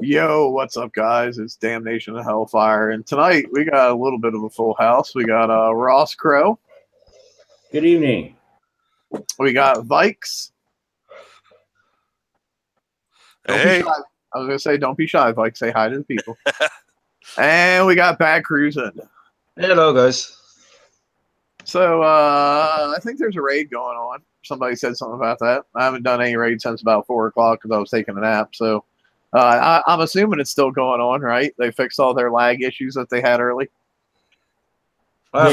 Yo, what's up, guys? It's Damnation-n-Hellfire, and tonight we got a little bit of a full house. We got Ross Crow. Good evening. We got Vikes. Hey. I was going to say, don't be shy, Vikes. Say hi to the people. And we got Bad Cruising. Hello, guys. So, I think there's a raid going on. Somebody said something about that. I haven't done any raid since about 4 o'clock because I was taking a nap, so... I'm assuming it's still going on, right? They fixed all their lag issues that they had early. I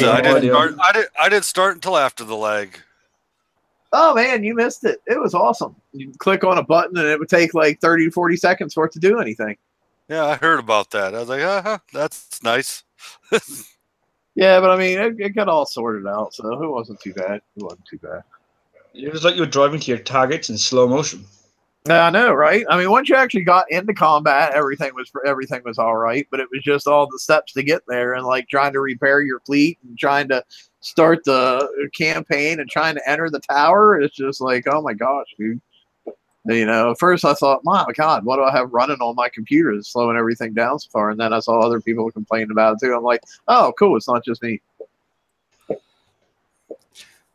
didn't start until after the lag. Oh, man, you missed it. It was awesome. You click on a button, and it would take like 30 to 40 seconds for it to do anything. Yeah, I heard about that. I was like, that's nice. Yeah, but I mean, it got all sorted out, so it wasn't too bad. It wasn't too bad. It was like you were driving to your targets in slow motion. I know, right? I mean, once you actually got into combat, everything was all right, but it was just all the steps to get there, and like trying to repair your fleet and trying to start the campaign and trying to enter the tower. It's just like, oh my gosh, dude. You know, at first I thought, my God, what do I have running on my computer that's slowing everything down so far? And then I saw other people complaining about it too. I'm like, oh, cool, it's not just me.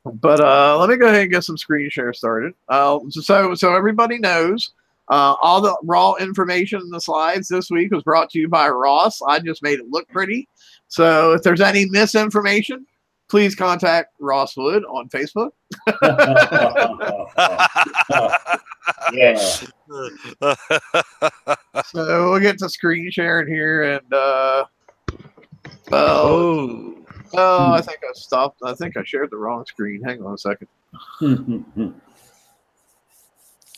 But let me go ahead and get some screen share started. So everybody knows all the raw information in the slides this week was brought to you by Ross. I just made it look pretty. So if there's any misinformation, please contact Ross Wood on Facebook. Yeah. So we'll get to screen sharing here, and I think I stopped. I think I shared the wrong screen. Hang on a second.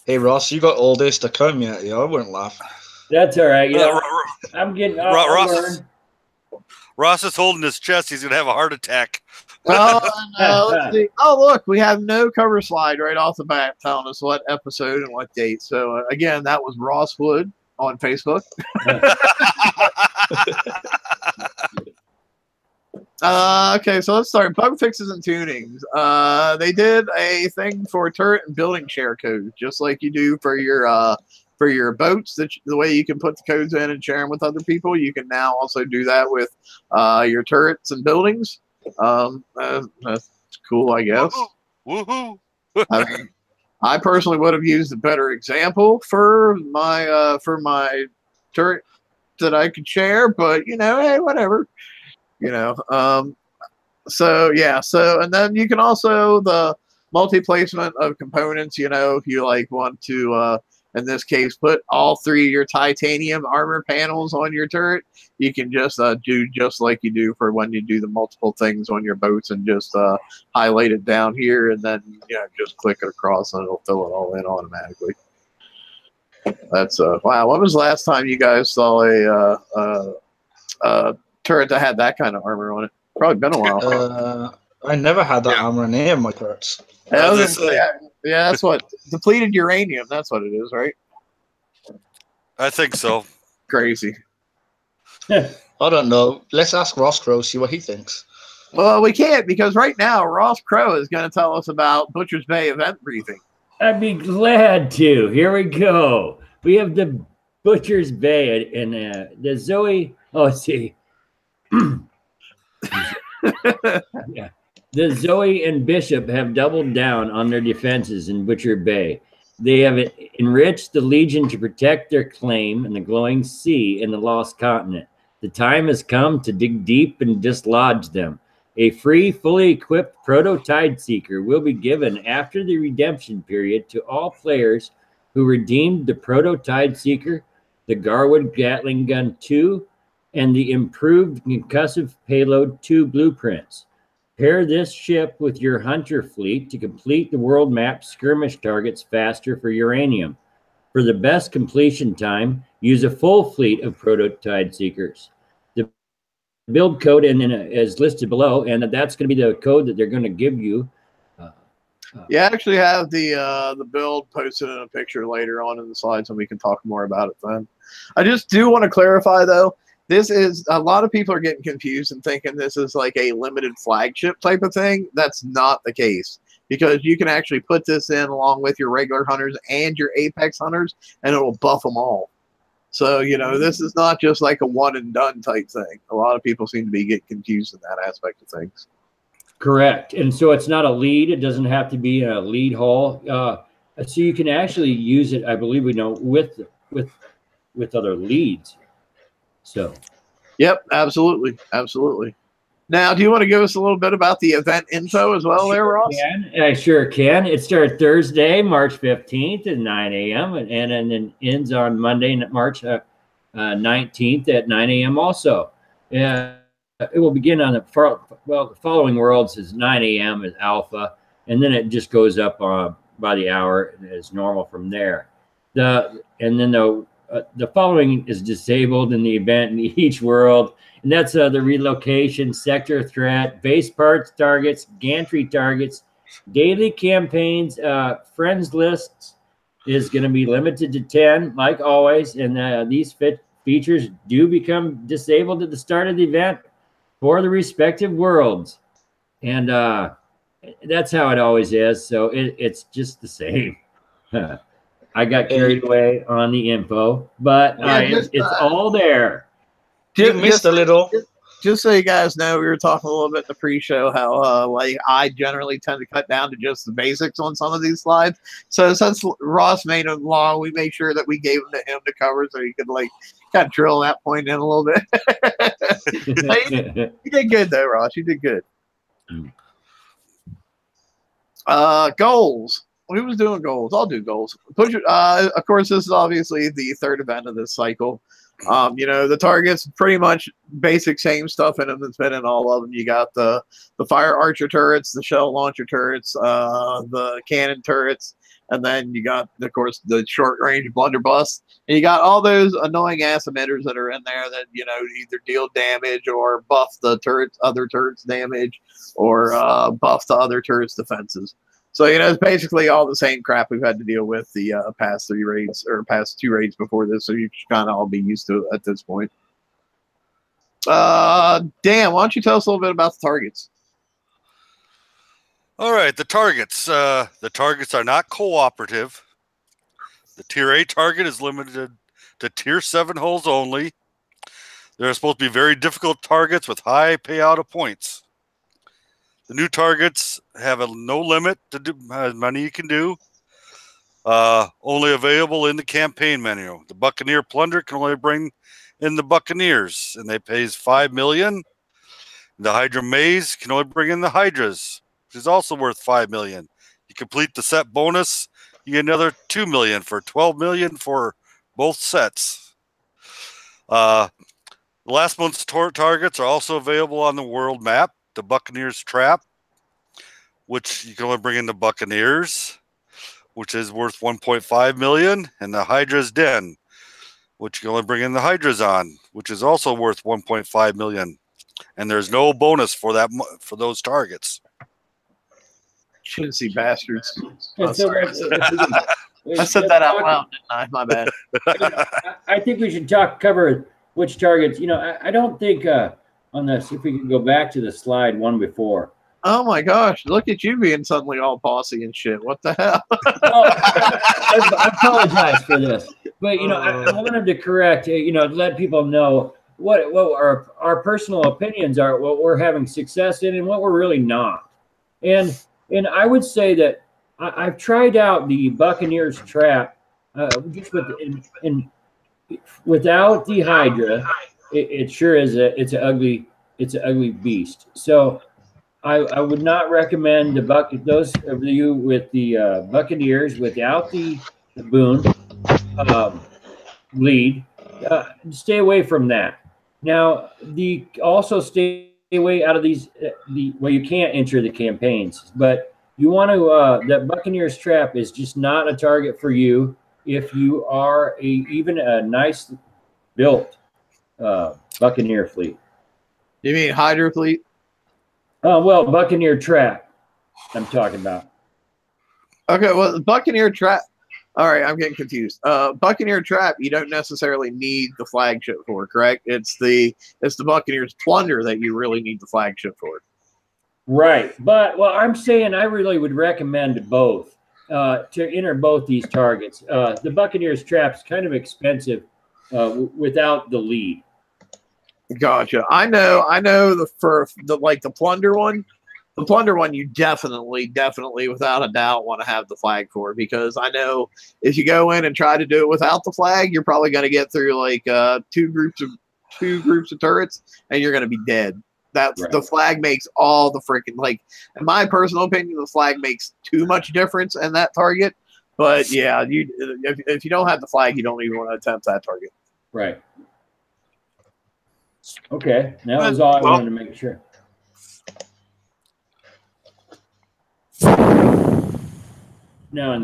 Hey, Ross, you got all this to come yet? Yeah, I wouldn't laugh. That's all right. You know, I'm getting Ross is holding his chest. He's gonna have a heart attack. Oh, no, let's see. Oh, look, we have no cover slide right off the bat telling us what episode and what date. So again, that was Ross Wood on Facebook. Okay, so let's start. Bug fixes and tunings. They did a thing for turret and building share codes, just like you do for your boats. The way you can put the codes in and share them with other people, you can now also do that with your turrets and buildings. That's cool, I guess. Woohoo! I personally would have used a better example for my turret that I could share, but you know, hey, whatever. You know, so yeah, and then you can also the multi-placement of components. You know, if you like want to, in this case, put all 3 of your titanium armor panels on your turret, you can just do just like you do for when you do the multiple things on your boats, and just highlight it down here, and then just click it across, and it'll fill it all in automatically. That's wow. When was the last time you guys saw a turret that had that kind of armor on it? Probably been a while. I never had that armor in any of my turrets. Yeah, that's what depleted uranium. That's what it is, right? I think so. Crazy. I don't know. Let's ask Ross Crow, see what he thinks. Well, we can't, because right now Ross Crow is going to tell us about Butcher's Bay event briefing. I'd be glad to. Here we go. We have the Butcher's Bay and the Zoe. Oh, let's see. Yeah. The Zoe and Bishop have doubled down on their defenses in Butcher Bay. They have enriched the Legion to protect their claim in the glowing sea in the Lost Continent. The time has come to dig deep and dislodge them. A free, fully equipped Proto-Tide Seeker will be given after the redemption period to all players who redeemed the Proto-Tide Seeker, the Garwood Gatling Gun 2, and the improved concussive payload 2 blueprints. Pair this ship with your hunter fleet to complete the world map skirmish targets faster for uranium. For the best completion time, use a full fleet of Proto-Tide Seekers. The build code is listed below, and that's going to be the code that they're going to give you. You actually have the build posted in a picture later on in the slides, and we can talk more about it then. I just do want to clarify, though, this is, a lot of people are getting confused and thinking this is like a limited flagship type of thing. That's not the case, because you can actually put this in along with your regular hunters and your Apex hunters, and it will buff them all. So, you know, this is not just like a one and done type thing. A lot of people seem to be getting confused in that aspect of things. Correct. And so it's not a lead. It doesn't have to be a lead hull. So you can actually use it, I believe, with other leads. So. Yep, absolutely. Absolutely. Now, do you want to give us a little bit about the event info as well there, Ross? I sure can. It started Thursday, March 15th at 9 a.m. and then ends on Monday, March 19th at 9 a.m. also. It will begin on the following worlds is 9 a.m. is alpha, and then it just goes up by the hour as normal from there. And then the following is disabled in the event in each world. And that's the relocation, sector threat, base parts targets, gantry targets, daily campaigns, friends lists is going to be limited to 10, like always. And these features do become disabled at the start of the event for the respective worlds. And that's how it always is. So it's just the same. I got carried away on the info, but it's all there. You missed a little. Just so you guys know, we were talking a little bit in the pre-show how like I generally tend to cut down to just the basics on some of these slides. So since Ross made them long, we made sure that we gave them to him to cover so he could like kind of drill that point in a little bit. You did good though, Ross. You did good. Goals. Who was doing goals? I'll do goals. Of course, this is obviously the third event of this cycle. You know, the targets pretty much basic same stuff in them that's been in all of them. You got the fire archer turrets, the shell launcher turrets, the cannon turrets, and then you got, of course, the short range blunderbuss. And you got all those annoying ass emitters that are in there that, you know, either deal damage or buff the other turrets damage, or buff the other turrets defenses. So, you know, it's basically all the same crap we've had to deal with the past 3 raids, or past 2 raids before this, so you should kind of all be used to it at this point. Dan, why don't you tell us a little bit about the targets? All right, the targets. The targets are not cooperative. The Tier A target is limited to Tier 7 holes only. They're supposed to be very difficult targets with high payout of points. The new targets have no limit to how many you can do. Only available in the campaign menu. The Buccaneer Plunder can only bring in the Buccaneers, and they pays 5 million. The Hydra Maze can only bring in the Hydras, which is also worth 5 million. You complete the set bonus, you get another 2 million for 12 million for both sets. The last month's targets are also available on the world map. The Buccaneers Trap, which you can only bring in the Buccaneers, which is worth 1.5 million, and the Hydra's Den, which you can only bring in the Hydras on, which is also worth 1.5 million. And there's no bonus for those targets. Chintzy bastards. I said that out loud, didn't I? My bad. I think we should cover which targets. You know, I don't think on this, if we can go back to the slide one before. Oh my gosh, look at you being suddenly all bossy and shit. What the hell? I apologize for this. But, you know, I wanted to correct, you know, let people know what our personal opinions are, what we're having success in and what we're really not. And I would say that I've tried out the Buccaneers Trap just without the Hydra. It sure is it's an ugly beast. So I would not recommend those of you with the Buccaneers without the boon lead. Stay away from that. Now also stay away out of these well, you can't enter the campaigns, but you want to that Buccaneers Trap is just not a target for you if you are even a nice built Buccaneer fleet. You mean Hydra fleet? Well, Buccaneer Trap I'm talking about. Okay, well, Buccaneer Trap. All right, I'm getting confused. Buccaneer Trap, you don't necessarily need the flagship for, correct? It's the Buccaneers Plunder that you really need the flagship for. Right, but well, I'm saying I really would recommend both to enter both these targets. The Buccaneers Trap's kind of expensive without the lead. Gotcha. I know the plunder one. The plunder one, you definitely, without a doubt, want to have the flag for, because I know if you go in and try to do it without the flag, you're probably going to get through like two groups of turrets, and you're going to be dead. That's Right. The flag makes all the freaking, like, in my personal opinion, the flag makes too much difference in that target. But yeah, if you don't have the flag, you don't even want to attempt that target. Right. Okay, that was all I wanted to make sure. Now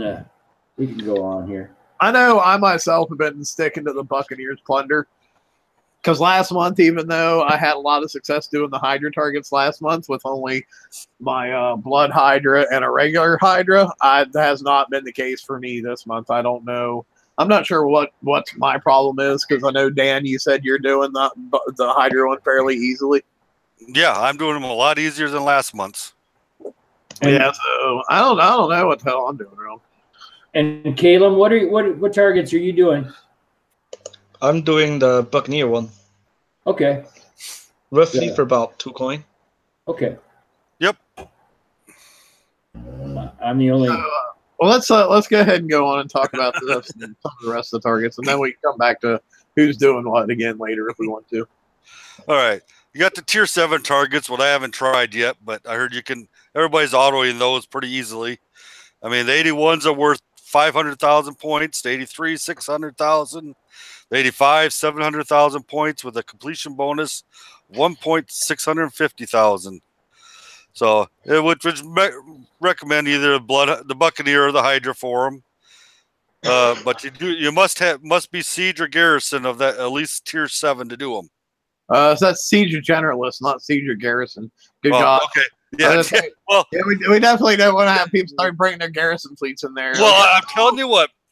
we can go on here. I know I myself have been sticking to the Buccaneers plunder, because last month, even though I had a lot of success doing the Hydra targets last month with only my Blood Hydra and a regular Hydra, that has not been the case for me this month. I don't know. I'm not sure what my problem is, because I know, Dan, you said you're doing the Hydra one fairly easily. Yeah, I'm doing them a lot easier than last month's. Yeah, so I don't know what the hell I'm doing wrong. And Caleb, what targets are you doing? I'm doing the Buccaneer one. Okay. Roughly for about 2 coin. Okay. Yep. I'm the only. Well, let's go ahead and go on and talk about some of the rest of the targets, and then we can come back to who's doing what again later if we want to. All right. You got the tier 7 targets, what I haven't tried yet, but I heard you can. Everybody's autoing those pretty easily. I mean, the 81s are worth 500,000 points. The 83, 600,000. The 85, 700,000 points with a completion bonus, 1,650,000. So it would recommend either the Buccaneer or the Hydra for them. But you must be Siege or Garrison of that at least tier 7 to do them. So that's Siege or Generalist, not Siege or Garrison. Good job. Okay. Yeah. Well, yeah, we definitely don't want to have people start bringing their garrison fleets in there. Well,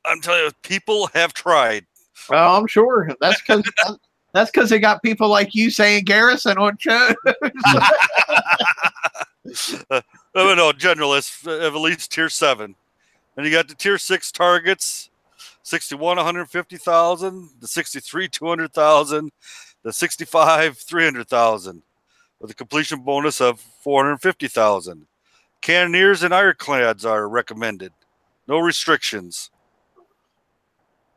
I'm telling you, people have tried. Oh, I'm sure that's because they got people like you saying garrison on show. No, generalists of at least tier 7. And you got the tier 6 targets, 61, 150,000, the 63, 200,000, the 65, 300,000, with a completion bonus of 450,000. Cannoneers and ironclads are recommended. No restrictions.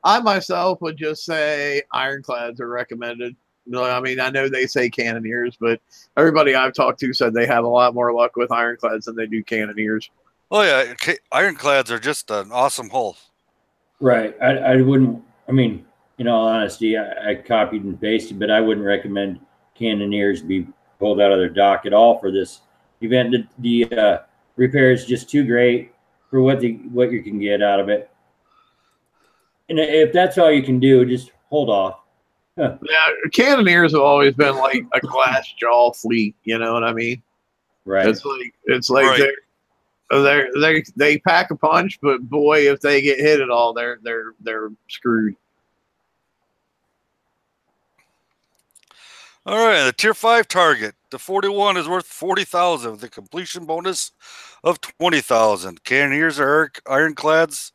I myself would just say ironclads are recommended. I mean, I know they say cannoneers, but everybody I've talked to said they have a lot more luck with ironclads than they do cannoneers. Oh, yeah. Ironclads are just an awesome hull. Right. I wouldn't, I mean, in all honesty, I copied and pasted, but I wouldn't recommend cannoneers be pulled out of their dock at all for this event. The repair is just too great for what you can get out of it. And if that's all you can do, just hold off. Huh. Yeah, cannoneers have always been like a glass jaw fleet. You know what I mean? Right. It's like right. They pack a punch, but boy, if they get hit at all, they're screwed. All right, the tier 5 target. The 41 is worth 40,000 with a completion bonus of 20,000. Cannoneers or ironclads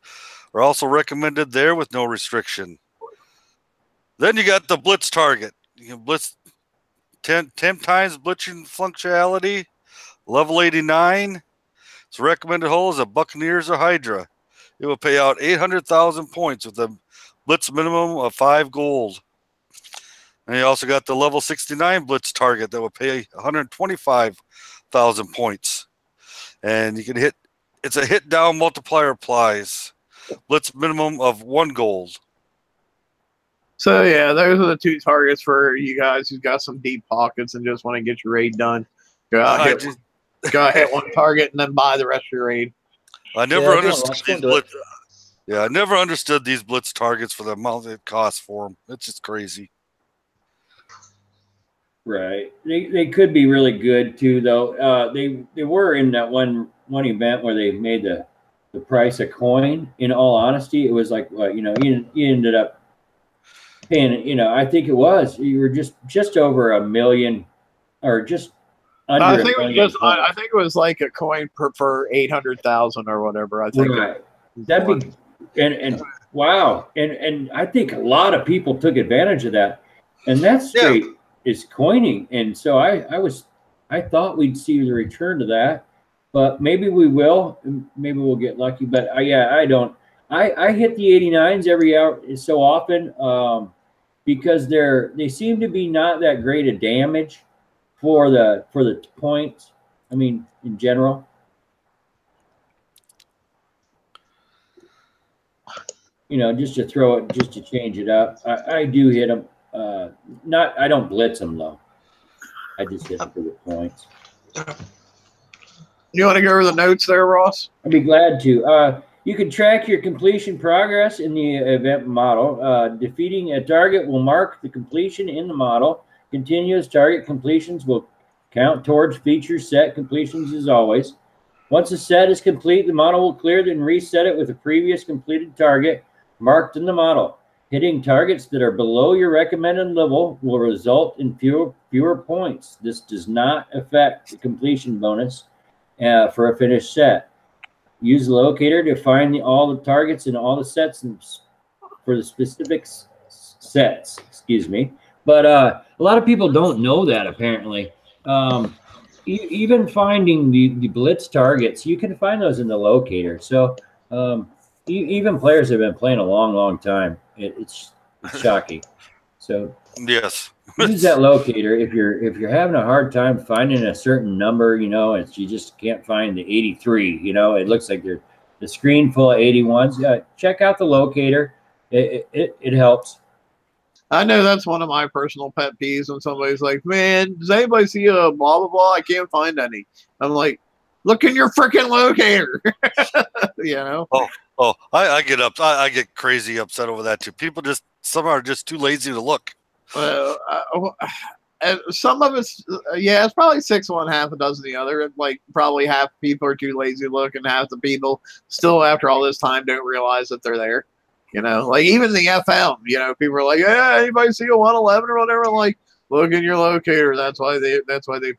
are also recommended there with no restriction. Then you got the blitz target. You can blitz 10 times blitzing functionality, level 89. Its recommended hull is a Buccaneers or Hydra. It will pay out 800,000 points with a blitz minimum of 5 gold. And you also got the level 69 blitz target that will pay 125,000 points. And you can hit, it's a hit down multiplier applies. Blitz minimum of 1 gold. So yeah, those are the 2 targets for you guys who've got some deep pockets and just want to get your raid done. Go out, hit one target and then buy the rest of your raid. I never understood these blitz. Yeah, I never understood these blitz targets for the amount it costs for them. It's just crazy. Right. They could be really good too, though. They were in that one event where they made the price a coin. In all honesty, it was like, well, you ended up paying. I think it was you were just over $1 million, or just under. I think it was like a coin per 800,000 or whatever. I think. Right. That'd be and Wow. And I think a lot of people took advantage of that. And that straight is coining. And so I thought we'd see the return to that, but maybe we will. Maybe we'll get lucky. But I don't. I hit the 89s every hour so often because they seem to be not that great a damage for the points. I mean, in general. You know, just to throw it, just to change it up. I do hit them. I don't blitz them though. I just hit them for the points. You want to go over the notes there, Ross? I'd be glad to. You can track your completion progress in the event model. Defeating a target will mark the completion in the model. Continuous target completions will count towards feature set completions as always. Once a set is complete, the model will clear it and reset it with a previous completed target marked in the model. Hitting targets that are below your recommended level will result in fewer points. This does not affect the completion bonus for a finished set. Use the locator to find all the targets in all the sets for the specific sets. Excuse me. But a lot of people don't know that apparently. Even finding the blitz targets, you can find those in the locator. So even players have been playing a long time. It's shocking. So yes, use that locator if you're having a hard time finding a certain number. You know, you just can't find the 83. You know, it looks like you're the screen full of 81s. Check out the locator. It helps. I know that's one of my personal pet peeves when somebody's like, man, does anybody see a blah, blah, blah? I can't find any. I'm like, look in your freaking locator. You know? I get crazy upset over that too. Some are just too lazy to look. Some of it's, it's probably 6 one, half a dozen the other. Like probably half the people are too lazy to look and half the people still after all this time don't realize that they're there. You know, like even the FM, you know, people are like, yeah, anybody see a 111 or whatever? I'm like, look in your locator. That's why they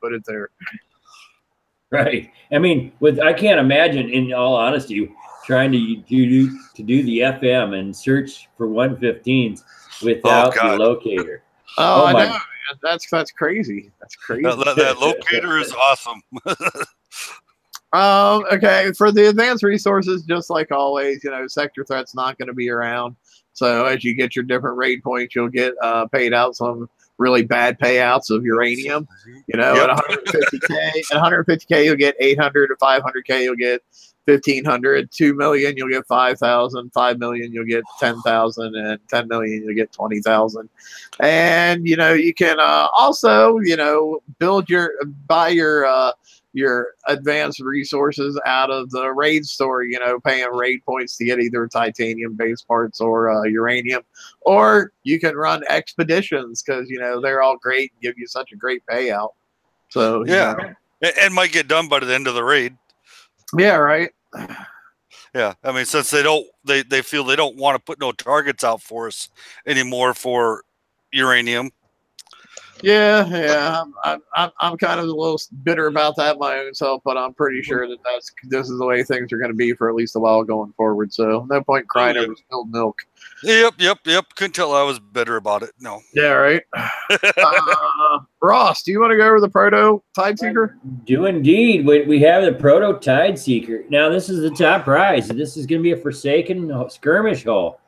put it there. Right. I mean, I can't imagine, in all honesty, trying to do the FM and search for 115s without the locator. Oh, I know. That's crazy. That's crazy. That locator is awesome. Okay, for the advanced resources, just like always, you know, sector threat's not going to be around. So as you get your different raid points, you'll get paid out some really bad payouts of uranium. You know, at 150K, you'll get 800. At 500K, you'll get 1,500. 2 million, you'll get 5,000. 5 million, you'll get 10,000, and 10 million, you'll get 20,000. And you know, you can also, you know, buy your advanced resources out of the raid store, you know, paying raid points to get either titanium base parts or uranium, or you can run expeditions because, you know, they're all great and give you such a great payout. So, yeah, and might get done by the end of the raid. Yeah. Right. Yeah. I mean, since they feel they don't want to put no targets out for us anymore for uranium. Yeah, I'm kind of a little bitter about that my own self, but I'm pretty sure that this is the way things are going to be for at least a while going forward. So no point crying over spilled milk. Yep. Couldn't tell I was bitter about it. No. Yeah, right. Ross, do you want to go over the Proto Tide Seeker? Do indeed. We have the Proto Tide Seeker. Now this is the top prize. This is going to be a Forsaken skirmish hull.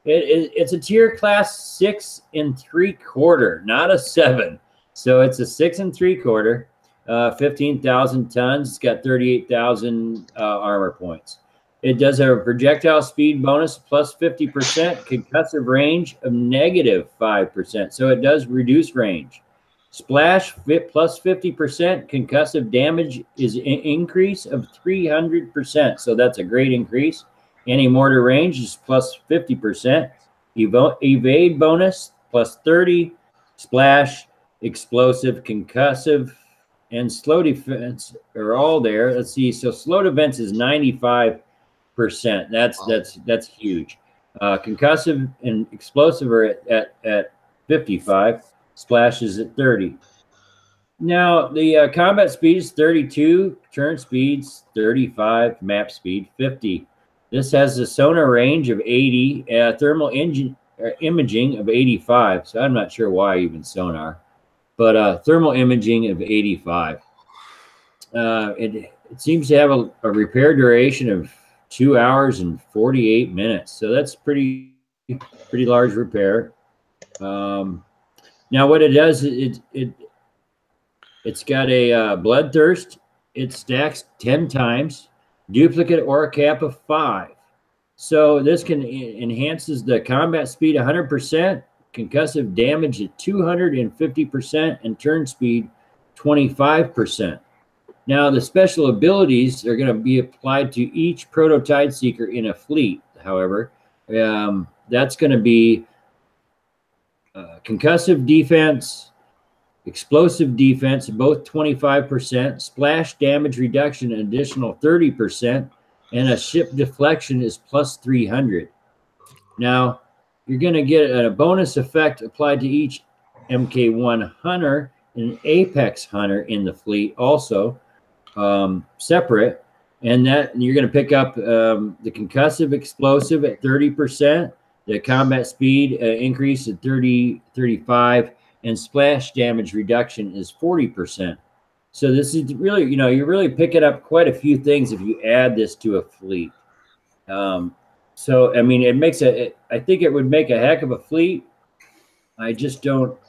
It's a tier class 6 3/4, not a 7. So it's a 6 3/4, 15,000 tons. It's got 38,000 armor points. It does have a projectile speed bonus plus 50%, concussive range of -5%. So it does reduce range. Splash plus 50%, concussive damage is an increase of 300%. So that's a great increase. Anti-mortar range is plus 50%. Evade bonus plus 30. Splash, explosive, concussive, and slow defense are all there. Let's see. So slow defense is 95%. That's huge. Concussive and explosive are at 55. Splash is at 30. Now the combat speed is 32. Turn speeds 35. Map speed 50. This has a sonar range of 80, thermal imaging of 85. So I'm not sure why even sonar, but thermal imaging of 85. It seems to have a repair duration of 2 hours and 48 minutes. So that's pretty large repair. Now what it does, it's got a bloodthirst. It stacks 10 times, duplicate or a cap of 5. So this can enhances the combat speed 100%, concussive damage at 250%, and turn speed 25%. Now the special abilities are going to be applied to each prototype seeker in a fleet. However, that's going to be concussive defense, explosive defense, both 25%, splash damage reduction, an additional 30%, and a ship deflection is plus 300. Now, you're going to get a bonus effect applied to each MK1 hunter and an Apex hunter in the fleet also, separate. And that you're going to pick up the concussive explosive at 30%, the combat speed increase at 35, and splash damage reduction is 40%. So this is really, you're really picking up quite a few things if you add this to a fleet. So, I mean, I think it would make a heck of a fleet. I don't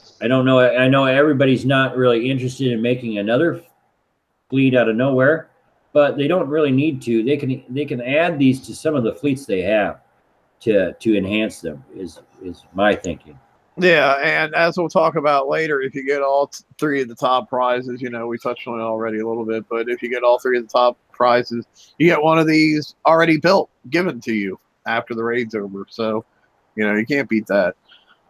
know. I know everybody's not really interested in making another fleet out of nowhere, but they don't really need to. They can add these to some of the fleets they have to enhance them is my thinking. Yeah, and as we'll talk about later, if you get all 3 of the top prizes, we touched on it already a little bit, but if you get all 3 of the top prizes, you get one of these already built, given to you after the raid's over. So, you can't beat that.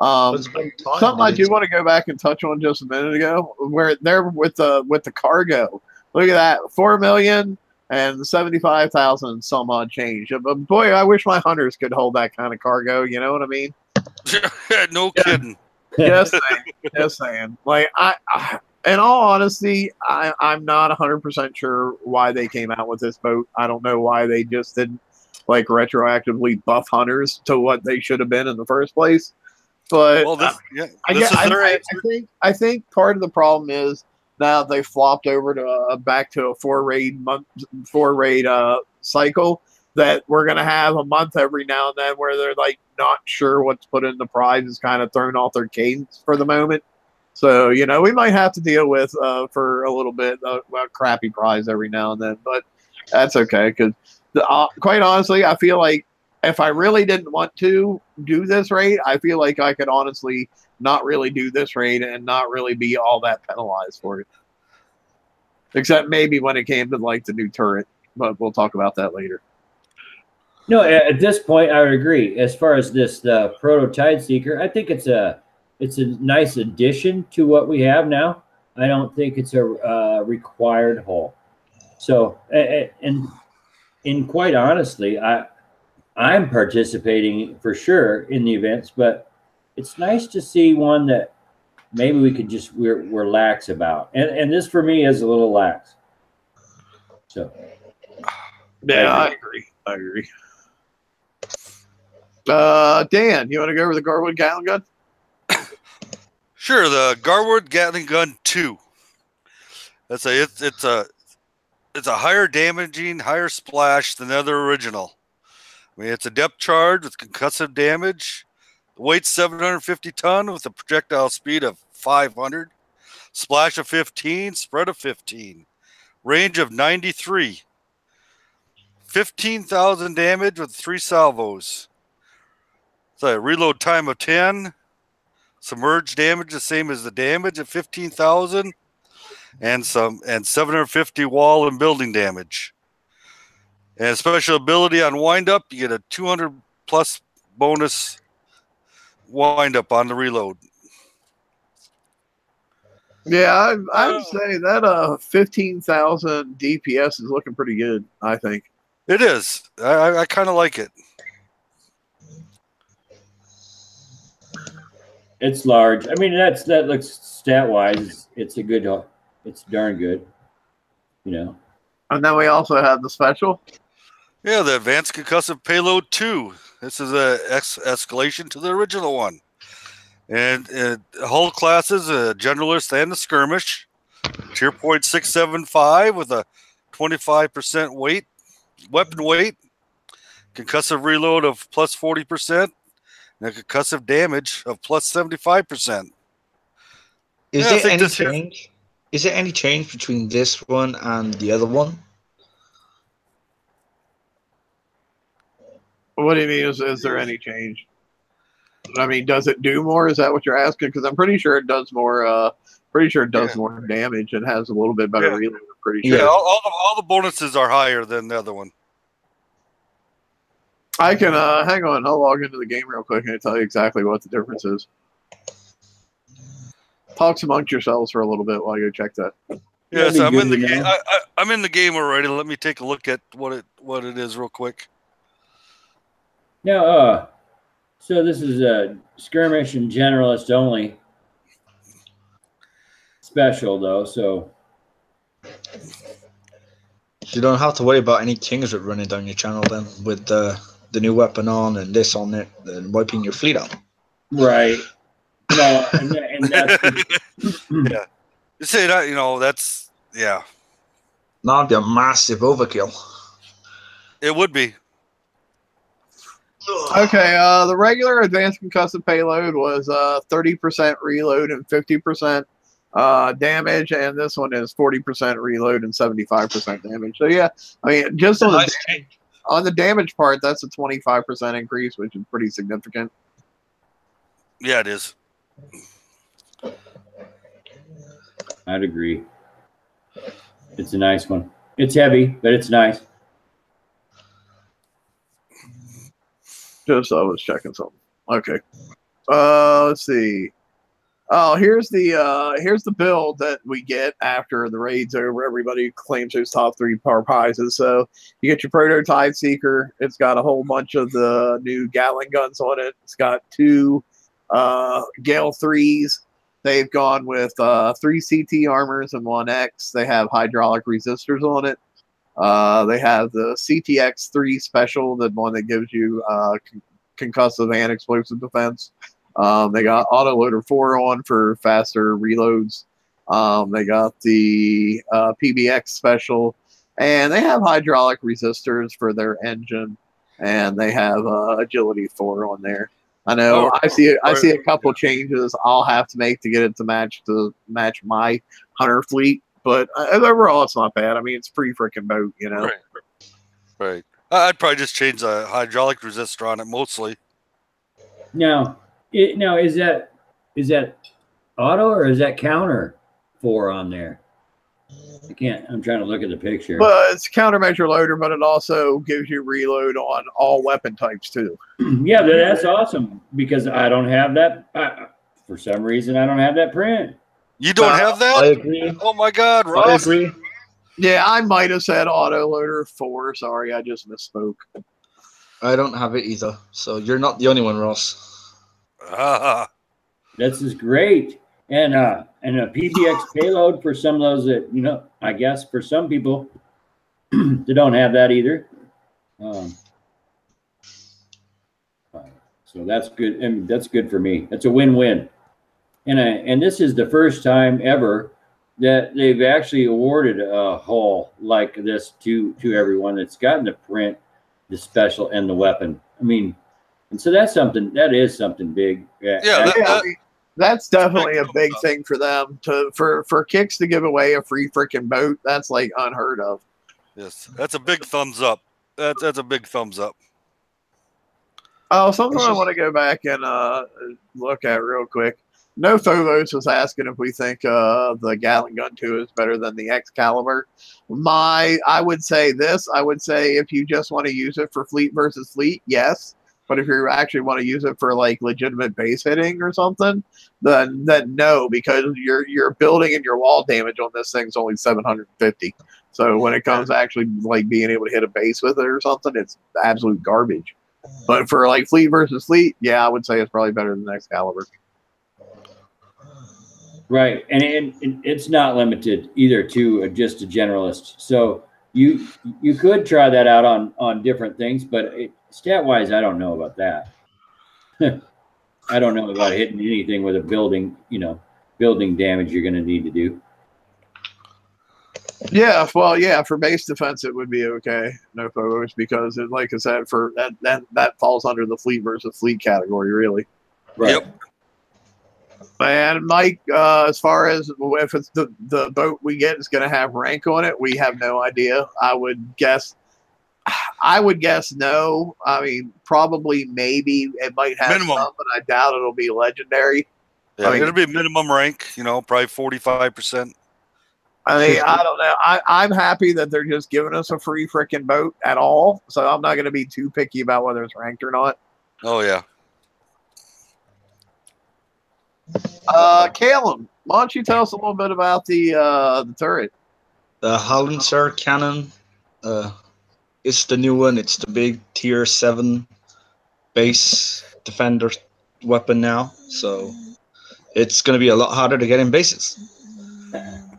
Something I do want to go back and touch on just a minute ago, where they're with the cargo. Look at that, 4,075,000 some odd change. But boy, I wish my hunters could hold that kind of cargo. You know what I mean? No kidding. Just saying. Like in all honesty, I'm not 100% sure why they came out with this boat. I don't know why they just didn't retroactively buff hunters to what they should have been in the first place. But I think part of the problem is now they flopped over to back to a 4 raid cycle. That we're going to have a month every now and then where they're not sure what to put in the prize, is kind of thrown off their cadence for the moment. So, we might have to deal with for a little bit a crappy prize every now and then, but that's okay. Because quite honestly, I feel like if I really didn't want to do this raid, I feel like I could honestly not really do this raid and not really be all that penalized for it. Except maybe when it came to the new turret, but we'll talk about that later. No, at this point, I would agree. As far as the prototype seeker, I think it's a nice addition to what we have now. I don't think it's a required hull. So, and quite honestly, I'm participating for sure in the events, but it's nice to see one that maybe we could we're lax about, and this for me is a little lax. So, yeah, I agree. Dan, you want to go over the Garwood Gatling gun? Sure, the Garwood Gatling gun 2. It's a higher damaging, higher splash than the other original. I mean, it's a depth charge with concussive damage. The weight's 750 ton with a projectile speed of 500, splash of 15, spread of 15, range of 93, 15,000 damage with 3 salvos. It's a reload time of 10. Submerged damage the same as the damage at 15,000, and 750 wall and building damage. And special ability on wind up, you get a 200 plus bonus wind up on the reload. Yeah, I'd say that 15,000 DPS is looking pretty good. I think it is. I kind of like it. It's large. I mean, that looks stat wise. It's darn good. And then we also have the special. Yeah, the Advanced Concussive Payload 2. This is a escalation to the original one. And hull classes, a generalist and a skirmish. Tier point 675 with a 25% weight, weapon weight. Concussive reload of plus 40%. And a concussive damage of plus 75%. Is Yeah, I there think any this here- change? Is there any change between this one and the other one? What do you mean? Is there any change? I mean, does it do more? Is that what you're asking? Because I'm pretty sure it does more. Pretty sure it does Yeah. more damage and has a little bit better Yeah. reload. I'm pretty Yeah, sure. all the bonuses are higher than the other one. I can hang on. I'll log into the game real quick and tell you exactly what the difference is. Talk amongst yourselves for a little bit while you check that. Yeah, That'd so be I'm in good the to game. know. I'm in the game already. Let me take a look at what it is real quick. Now, so this is a skirmish and generalist only special, though. So You don't have to worry about any kings running down your channel then, with the new weapon on and this on it, and wiping your fleet out. right, no, and that's Yeah, you say that, that's That'd be a massive overkill. it would be. Okay, the regular advanced concussive payload was 30% reload and 50% damage, and this one is 40% reload and 75% damage. So yeah, I mean, just on Nice the damage part, that's a 25% increase, which is pretty significant. Yeah, it is. I'd agree. It's a nice one. It's heavy, but it's nice. Just I was checking something. Okay. Let's see. Oh, here's the build that we get after the raid's over. Everybody claims those top 3 power prizes. So you get your Prototype Seeker. It's got a whole bunch of the new Gatling guns on it. It's got 2 Gale 3s. They've gone with 3 CT armors and 1 X. They have hydraulic resistors on it. They have the CTX 3 special, the one that gives you concussive and explosive defense. They got autoloader 4 on for faster reloads. They got the PBX special, and they have hydraulic resistors for their engine, and they have agility 4 on there. I know I see a couple changes I'll have to make to get it to match my hunter fleet, but overall it's not bad. I mean, it's a pretty freaking boat, you know. Right. I'd probably just change the hydraulic resistor on it mostly. Now, is that auto or is that counter 4 on there? I can't. I'm trying to look at the picture. But it's a countermeasure loader, but it also gives you reload on all weapon types too. Yeah, that's awesome because I don't have that. For some reason, I don't have that print. You don't have that? I agree. Oh my God, I Ross. agree. Yeah, I might have said autoloader 4. Sorry, I just misspoke. I don't have it either, so you're not the only one, Ross. This is great. And a PBX payload for some of those that, I guess for some people that don't have that either. So that's good. And that's good for me. That's a win-win. And this is the first time ever that they've actually awarded a hull like this to everyone that's gotten the print, the special, and the weapon. I mean, and so that is something big. Yeah, that's definitely a big thing for them for Kicks to give away a free freaking boat. That's like unheard of. Yes, that's a big thumbs up. That's a big thumbs up. Oh, something I want to go back and look at real quick. No Phobos was asking if we think the Gatling Gun 2 is better than the Excalibur. I would say this. I would say if you just want to use it for fleet versus fleet, yes. But if you actually want to use it for like legitimate base hitting or something, then no, because your building and your wall damage on this thing is only 750. So when it comes to actually like being able to hit a base with it or something, it's absolute garbage. But for like fleet versus fleet, yeah, I would say it's probably better than Excalibur. Right, and it's not limited either to just a generalist. So You could try that out on different things, but stat wise, I don't know about that. I don't know about hitting anything with a building, building damage you're going to need to do. Yeah, well, yeah, for base defense it would be okay, no photos, because like I said, for that falls under the fleet versus fleet category, really. Right. Yep. And Mike, as far as if it's the boat we get is going to have rank on it, we have no idea. I would guess no. I mean, probably, maybe it might have Minimum. some, but I doubt it'll be legendary. Yeah, I mean, it'll be minimum rank, probably 45%. I mean, I don't know. I'm happy that they're just giving us a free freaking boat at all, so I'm not going to be too picky about whether it's ranked or not. Oh, yeah. Caleb, why don't you tell us a little bit about the turret? The Howitzer cannon. It's the new one. It's the big tier 7 base defender weapon now. So it's going to be a lot harder to get in bases.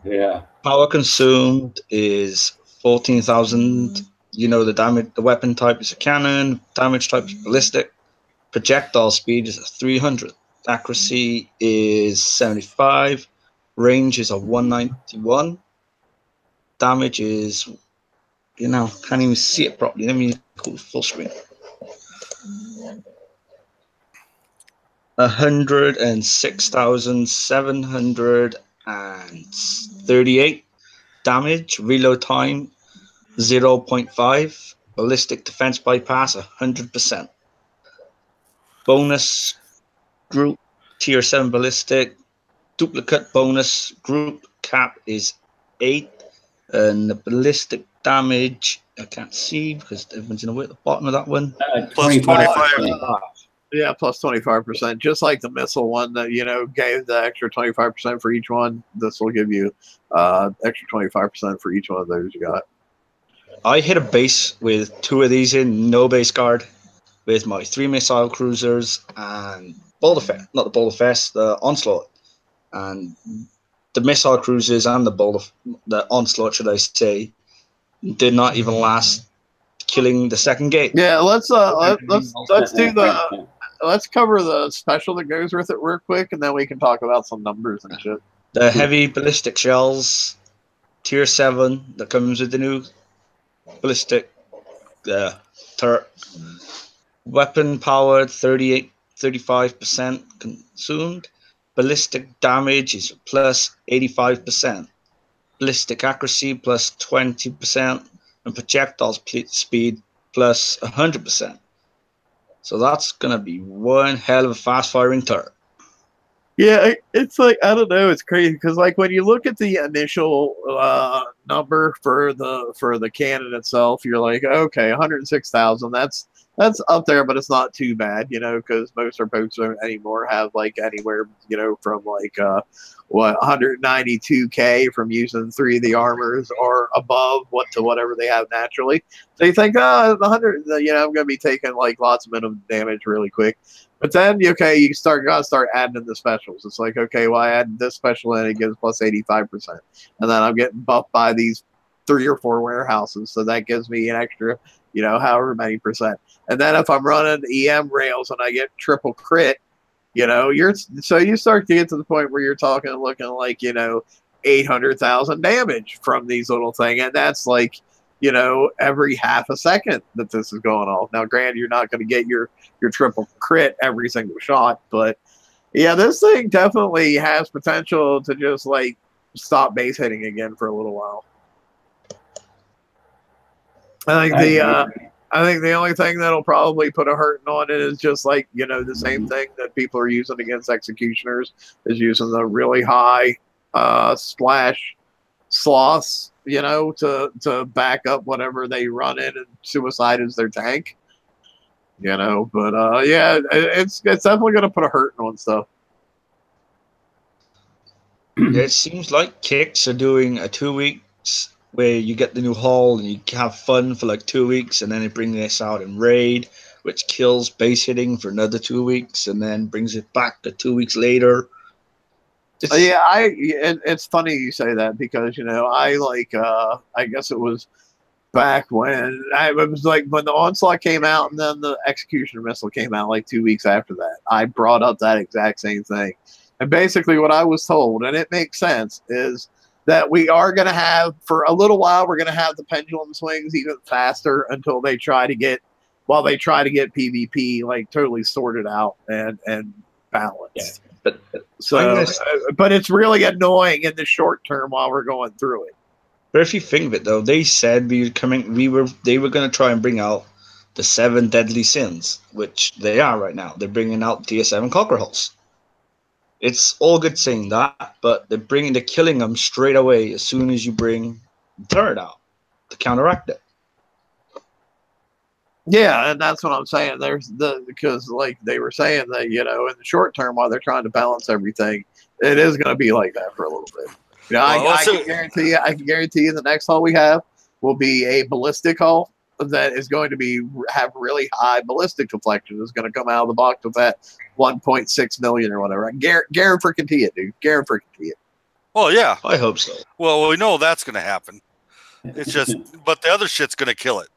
Yeah. Power consumed is 14,000. The damage. The weapon type is a cannon. Damage type is ballistic. Projectile speed is 300. Accuracy is 75. Range is a 191. Damage is, can't even see it properly. Let me go full screen. 106,738 damage. Reload time 0.5. Ballistic defense bypass 100%. Bonus group tier 7 ballistic. Duplicate bonus group cap is 8. And the ballistic damage, I can't see because everyone's in the way at the bottom of that one. Plus 25%. Yeah, plus 25%. Just like the missile one that, gave the extra 25% for each one. This will give you extra 25% for each one of those you got. I hit a base with 2 of these in, no base guard, with my 3 missile cruisers and the Onslaught. And the missile cruisers and the Onslaught, should I say, did not even last killing the second gate. Yeah, let's cover the special that goes with it real quick, and then we can talk about some numbers and shit. The heavy ballistic shells, tier 7, that comes with the new ballistic turret. Weapon powered 35% consumed. Ballistic damage is plus 85%. Ballistic accuracy plus 20%. And projectile speed plus 100%. So that's going to be one hell of a fast-firing turret. Yeah, it's like, I don't know, it's crazy because like when you look at the initial number for the cannon itself, you're like, okay, 106,000. That's up there, but it's not too bad, because most our boats don't anymore have like anywhere, from like 192K from using 3 of the armors or above whatever they have naturally. So you think, the 100, I'm going to be taking like lots of minimum damage really quick. But then, okay, you gotta start adding in the specials. It's like, okay, well, I add this special in, it gives plus 85%. And then I'm getting buffed by these 3 or 4 warehouses. So that gives me an extra, however many percent. And then if I'm running EM rails and I get triple crit, you start to get to the point where you're looking like, 800,000 damage from these little things. And that's like, every half a second that this is going off. Now, granted, you're not going to get your triple crit every single shot, but yeah, this thing definitely has potential to just like stop base hitting again for a little while. I think the only thing that'll probably put a hurting on it is just like, the same thing that people are using against executioners is using the really high splash sloths, to back up whatever they run in, and suicide is their tank. But yeah, it's definitely gonna put a hurting on stuff. It seems like Kicks are doing a 2 weeks where you get the new haul and you have fun for like 2 weeks, and then they bring this out in raid, which kills base hitting for another 2 weeks, and then brings it back to 2 weeks later. Yeah, it's funny you say that because I guess it was back when it was like when the Onslaught came out and then the Executioner missile came out like 2 weeks after that. I brought up that exact same thing. And basically what I was told, and it makes sense, is that we are going to have, for a little while, we're going to have the pendulum swings even faster until they try to get, PvP like totally sorted out and balanced. Yeah, but it's really annoying in the short term while we're going through it. But if you think of it, though, they said they were going to try and bring out the 7 deadly sins, which they are right now. They're bringing out tier 7 conquer hulls. It's all good saying that, but they're killing them straight away as soon as you bring the turret out to counteract it. Yeah, and that's what I'm saying. Because like they were saying that, in the short term while they're trying to balance everything, it is going to be like that for a little bit. I can guarantee you the next hull we have will be a ballistic hull that is going to have really high ballistic deflection. It's going to come out of the box with that 1.6 million or whatever. Guarantee it, dude. Guarantee it. Well, yeah. I hope so. Well, we know that's going to happen. It's just, but the other shit's going to kill it.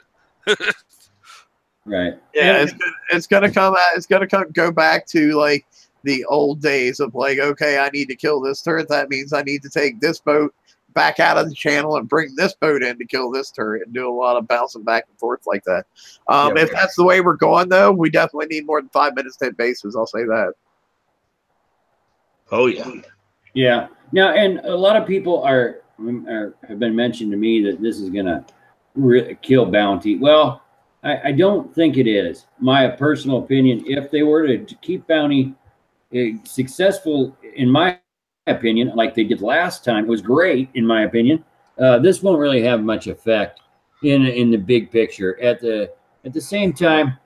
Right. Yeah, it's going to come out. It's going to go back to like the old days of like, okay, I need to kill this turret. That means I need to take this boat back out of the channel and bring this boat in to kill this turret and do a lot of bouncing back and forth like that. If that's the way we're going, though, we definitely need more than 5 minutes to hit bases. I'll say that. Oh, yeah. Yeah. Now, and a lot of people have been mentioning to me that this is going to kill bounty. Well, I don't think it is. My personal opinion, if they were to keep bounty successful, in my opinion, like they did last time, it was great in my opinion. This won't really have much effect in the big picture. At the same time,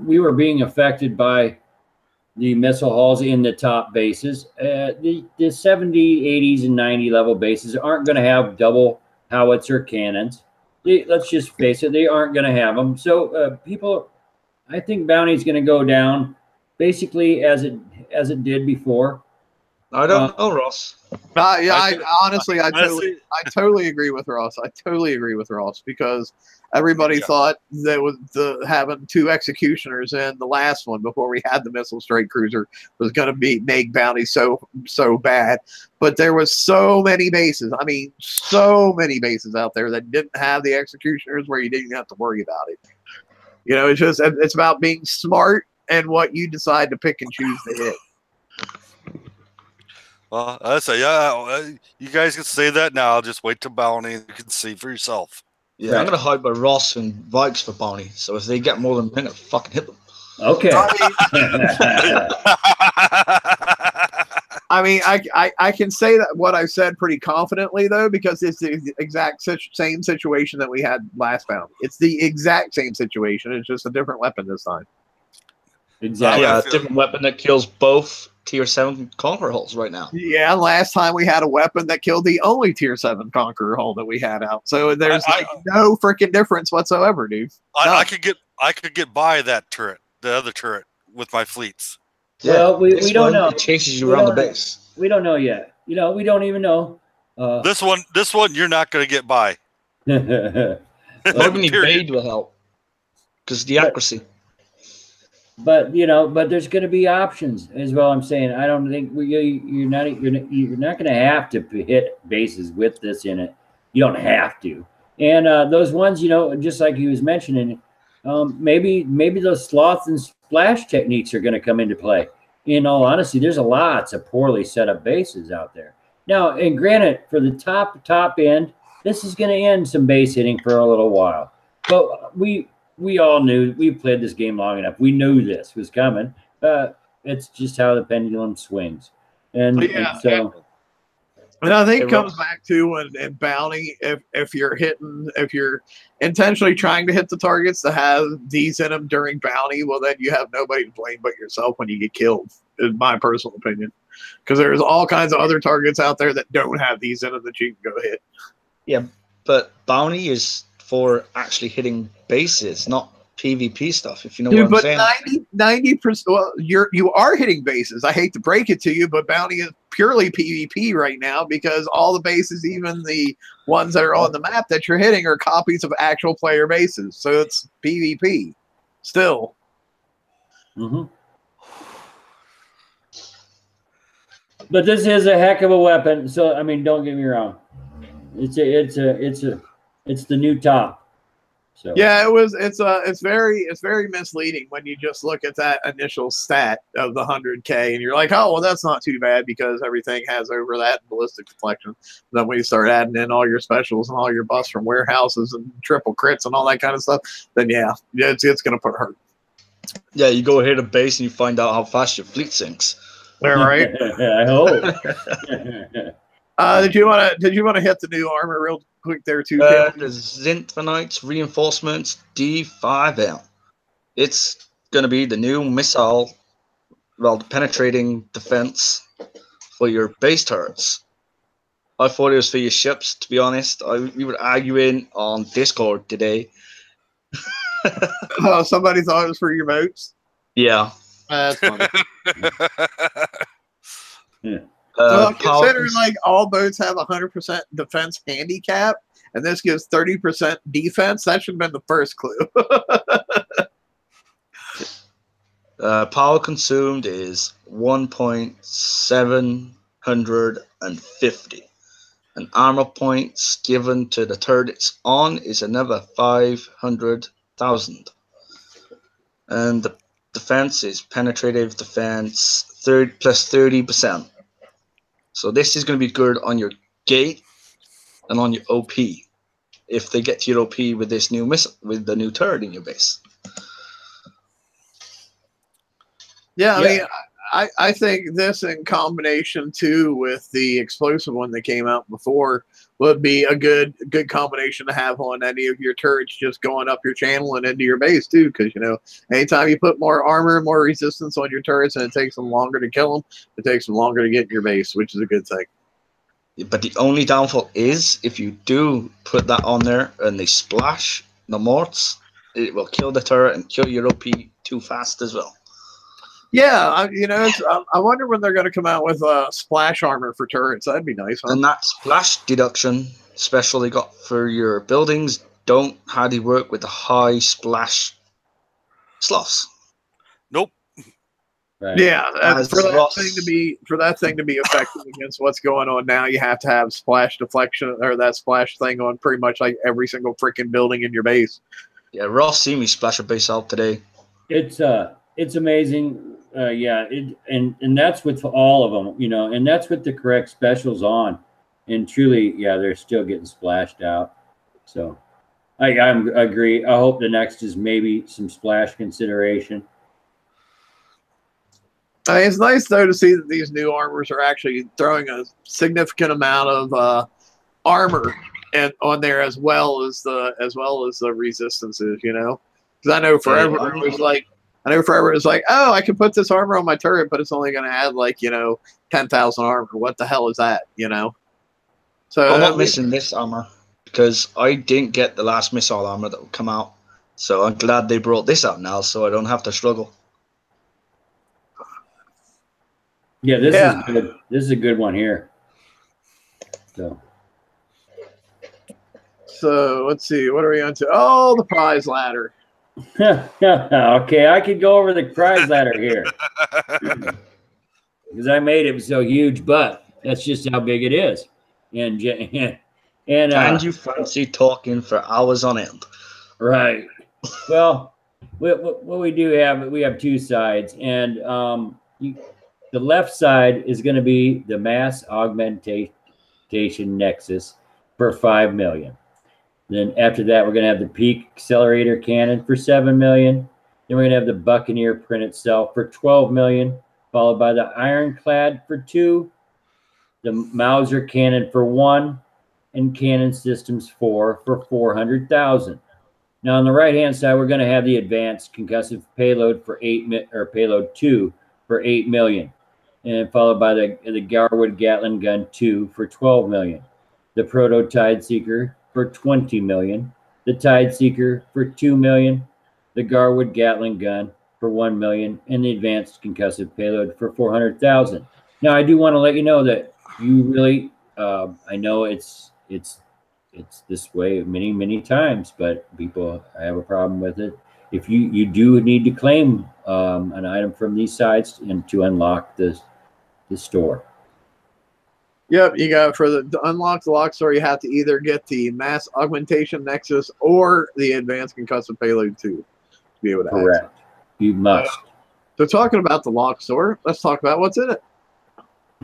we were being affected by the missile hulls in the top bases. The 70, 80s, and 90 level bases aren't going to have double howitzer cannons. Let's just face it, they aren't going to have them. So I think bounty is going to go down basically as it did before. I don't know, Ross. I totally agree with Ross. I totally agree with Ross because everybody thought that was having 2 executioners in the last one before we had the missile strike cruiser was going to make bounty so bad. But there was so many bases. I mean, so many bases out there that didn't have the executioners where you didn't have to worry about it. It's about being smart and what you decide to pick and choose to hit. Well, I say, you guys can say that now. I'll just wait till bounty and you can see for yourself. Yeah, I'm going to hide by Ross and Vikes for bounty. So if they get more than a minute, fucking hit them. Okay. I mean, I can say that what I've said pretty confidently, though, because it's the exact same situation that we had last bounty. It's the exact same situation. It's just a different weapon this time. Exactly. Yeah, a different weapon that kills both tier 7 conqueror hulls right now. Yeah, last time we had a weapon that killed the only tier 7 conqueror hull that we had out. So there's no freaking difference whatsoever, dude. I could get by that turret, the other turret, with my fleets. Yeah, well, we don't know. It chases you around the base. We don't know yet. We don't even know. This one, you're not going to get by. Maybe evade will help because the accuracy. But there's going to be options, is what I'm saying. I don't think you're not going to have to hit bases with this in it. You don't have to. And those ones, just like he was mentioning, maybe those sloth and splash techniques are going to come into play. In all honesty, there's lots of poorly set up bases out there. Now, and granted, for the top end, this is going to end some base hitting for a little while. But we all knew, we played this game long enough. We knew this was coming. It's just how the pendulum swings. And I think it comes back to in bounty, if you're intentionally trying to hit the targets that have these in them during bounty, well, then you have nobody to blame but yourself when you get killed, in my personal opinion. Because there's all kinds of other targets out there that don't have these in them that you can go hit. Yeah, but bounty is for actually hitting bases, not PvP stuff, if you know what I'm saying. 90%, well, you are hitting bases. I hate to break it to you, but bounty is purely PvP right now because all the bases, even the ones that are on the map that you're hitting, are copies of actual player bases. So it's PvP still. Mm-hmm. But this is a heck of a weapon. So I mean, don't get me wrong. It's the new top. So Yeah, it's very misleading when you just look at that initial stat of the 100K and you're like, oh well, that's not too bad because everything has over that ballistic deflection. Then when you start adding in all your specials and all your buffs from warehouses and triple crits and all that kind of stuff, then yeah, it's gonna put hurt. Yeah, you go hit a base and you find out how fast your fleet sinks. All right. I hope. Did you want to hit the new armor real quick there too? The Zinthanites Reinforcements D5M. It's going to be the new missile, well, the penetrating defense for your base turrets. I thought it was for your ships, to be honest. We were arguing on Discord today. Oh, somebody thought it was for your boats. Yeah. That's funny. Yeah. Considering like all boats have 100% defense handicap, and this gives 30% defense, that should have been the first clue. Power consumed is 1.750. And armor points given to the turret it's on is another 500,000. And the defense is penetrative defense plus 30%. So this is going to be good on your gate and on your OP if they get to your OP with this new missile, with the new turret in your base. Yeah, I mean, I think this in combination too with the explosive one that came out before would be a good combination to have on any of your turrets just going up your channel and into your base too, because you know anytime you put more armor and more resistance on your turrets and it takes them longer to kill them, it takes them longer to get in your base, which is a good thing. But the only downfall is if you do put that on there and they splash the morts, it will kill the turret and kill your OP too fast as well. Yeah, you know, I wonder when they're going to come out with splash armor for turrets. That'd be nice. Huh? And that splash deduction special they got for your buildings don't hardly work with the high splash sloths. Nope. Right. Yeah, for Ross- that thing to be effective against what's going on now, you have to have splash deflection or that splash thing on pretty much like every single freaking building in your base. Yeah, Ross see me splash a base out today. It's amazing. Yeah, and that's with all of them, you know, and that's with the correct specials on, and truly, yeah, they're still getting splashed out. So, I agree. I hope the next is maybe some splash consideration. It's nice though to see that these new armors are actually throwing a significant amount of armor and on there as well as the resistances. You know, because I know forever it was like. Oh, I can put this armor on my turret, but it's only going to add like, 10,000 armor. What the hell is that, So I'm not missing this armor because I didn't get the last missile armor that will come out. So I'm glad they brought this out now so I don't have to struggle. Yeah, this is good. This is a good one here. So let's see. What are we on to? Oh, the prize ladder. Okay, I could go over the prize ladder here because I made it so huge, but that's just how big it is. And you fancy talking for hours on end, right? Well, what we do have, we have two sides, and the left side is going to be the mass augmentation nexus for 5 million. Then after that, we're going to have the peak accelerator cannon for 7 million. Then we're going to have the Buccaneer print itself for 12 million, followed by the Ironclad for 2, the Mauser cannon for 1, and Cannon Systems 4 for 400,000. Now on the right-hand side, we're going to have the advanced concussive payload for payload 2 for 8 million, and followed by the Garwood Gatling gun 2 for 12 million, the Proto Tide Seeker for 20 million, the Tide Seeker for 2 million, the Garwood Gatling gun for 1 million, and the advanced concussive payload for 400,000. Now, I do want to let you know that you really, I know it's this way many times, but people have a problem with it. If you do need to claim an item from these sites and to unlock the store. Yep, you got to unlock the lock store. You have to either get the Mass Augmentation Nexus or the Advanced Concussive Payload 2 to be able to Correct. access. You must. So talking about the lock store, let's talk about what's in it.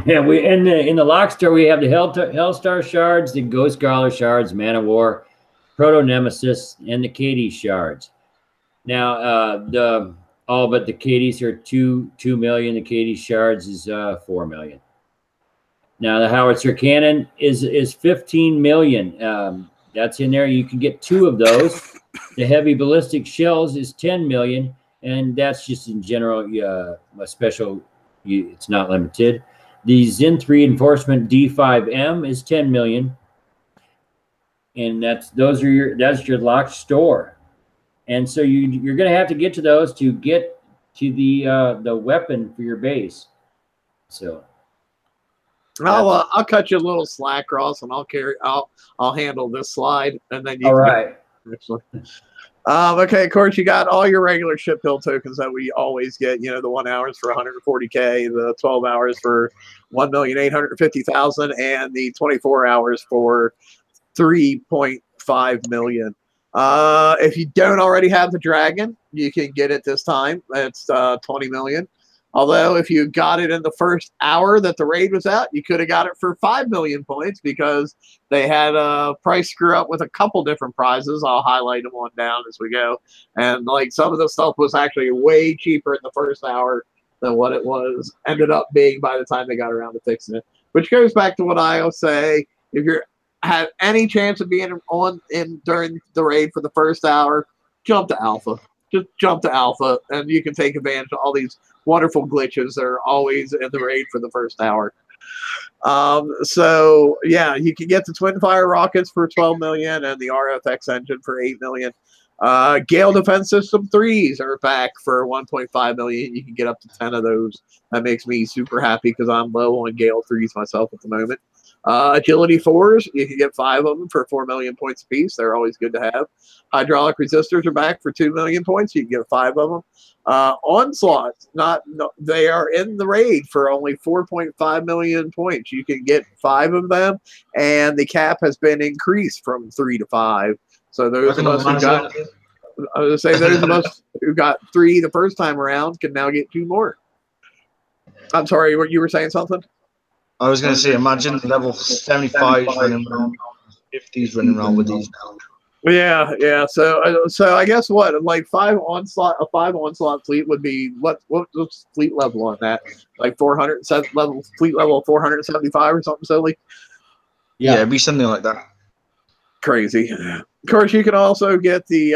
Yeah, we in the lock store we have the Hellstar shards, the Ghost Garler shards, Man of War, Proto Nemesis, and the Cadiz shards. Now all but the Cadiz are 2 million. The Cadiz shards is 4 million. Now the howitzer cannon is 15 million. That's in there. You can get 2 of those. The heavy ballistic shells is 10 million, and that's just in general a special. It's not limited. The Zinth reinforcement D5M is 10 million, and that's your locked store. And so you're going to have to get to those to get to the weapon for your base. So I'll cut you a little slack, Ross, and I'll handle this slide, and then you. All right. Actually. Okay, of course, you got all your regular ship build tokens that we always get. You know, the 1 hours for 140K, the 12 hours for 1,850,000, and the 24 hours for 3.5 million. If you don't already have the dragon, you can get it this time. It's 20 million. Although if you got it in the first hour that the raid was out, you could have got it for 5 million points because they had a price screw up with a couple different prizes. I'll highlight them on down as we go. And like some of the stuff was actually way cheaper in the first hour than what it was ended up being by the time they got around to fixing it. Which goes back to what I always say: if you have any chance of being during the raid for the first hour, jump to alpha. Just jump to alpha, and you can take advantage of all these wonderful glitches that are always in the raid for the first hour. So yeah, you can get the twin fire rockets for 12 million and the RFX engine for 8 million. Gale Defense System 3s are back for 1.5 million. You can get up to 10 of those. That makes me super happy because I'm low on Gale 3s myself at the moment. Agility 4s, you can get 5 of them for 4 million points apiece. They're always good to have. Hydraulic resistors are back for 2 million points. You can get 5 of them. Onslaughts, they are in the raid for only 4.5 million points. You can get 5 of them, and the cap has been increased from 3 to 5. So those of us who got, I was going to say, those of us who got 3 the first time around can now get 2 more. I'm sorry, you were saying something? I was going to say, imagine level 75s running around, 50s running around with these now. Yeah. So I guess what, like a 5 onslaught fleet would be what's fleet level on that? Like 407 level fleet level 475 or something silly. Yeah, it'd be something like that. Crazy. Of course, you can also get the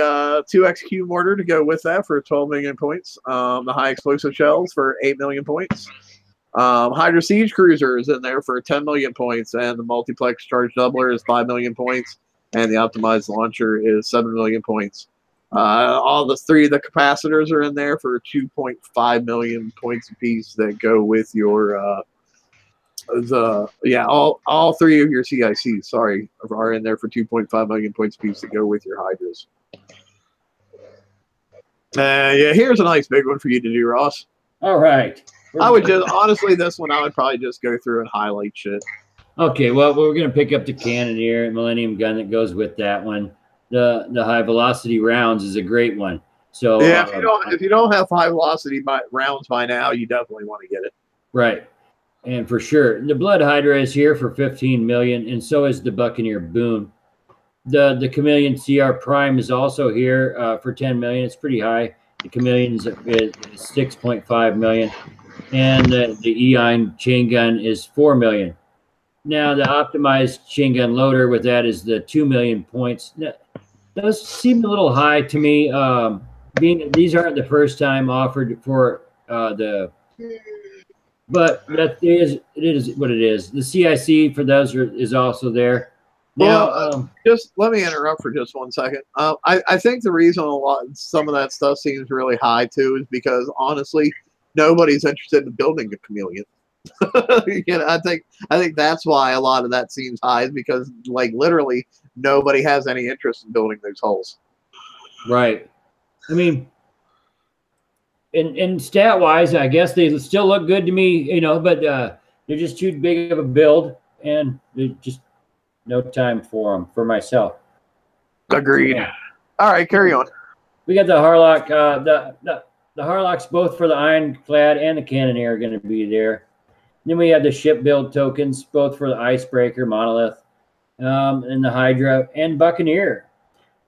2XQ mortar to go with that for 12 million points. The high explosive shells for 8 million points. Hydra Siege Cruiser is in there for 10 million points, and the multiplex charge doubler is 5 million points, and the optimized launcher is 7 million points. All the 3 of the capacitors are in there for 2.5 million points apiece that go with your all 3 of your CICs, are in there for 2.5 million points apiece that go with your Hydras. Here's a nice big one for you to do, Ross. All right. I would just, honestly, this one I would probably just go through and highlight shit. Okay, well, we're going to pick up the Cannoneer and Millennium Gun that goes with that one. The high velocity rounds is a great one. So yeah, if you don't have high velocity rounds by now, you definitely want to get it. Right, and for sure, the Blood Hydra is here for 15 million, and so is the Buccaneer Boon. The Chameleon CR Prime is also here for 10 million. It's pretty high. The Chameleon is 6.5 million. And the Eon chain gun is 4 million. Now the optimized chain gun loader with that is the 2 million points. Now, those seem a little high to me. These aren't the first time offered for but it is what it is. The CIC for those is also there. Now, just let me interrupt for just 1 second. I think the reason some of that stuff seems really high too is because honestly, nobody's interested in building a chameleon. I think that's why a lot of that seems high, is because like literally nobody has any interest in building those hulls. Right. I mean, in stat wise, I guess they still look good to me, you know, but they're just too big of a build, and there's just no time for them for myself. Agreed. Yeah. All right, carry on. We got the Harlock, the Harlocks both for the Ironclad and the Cannoneer are going to be there. Then we have the ship build tokens, both for the Icebreaker, Monolith, and the Hydra and Buccaneer.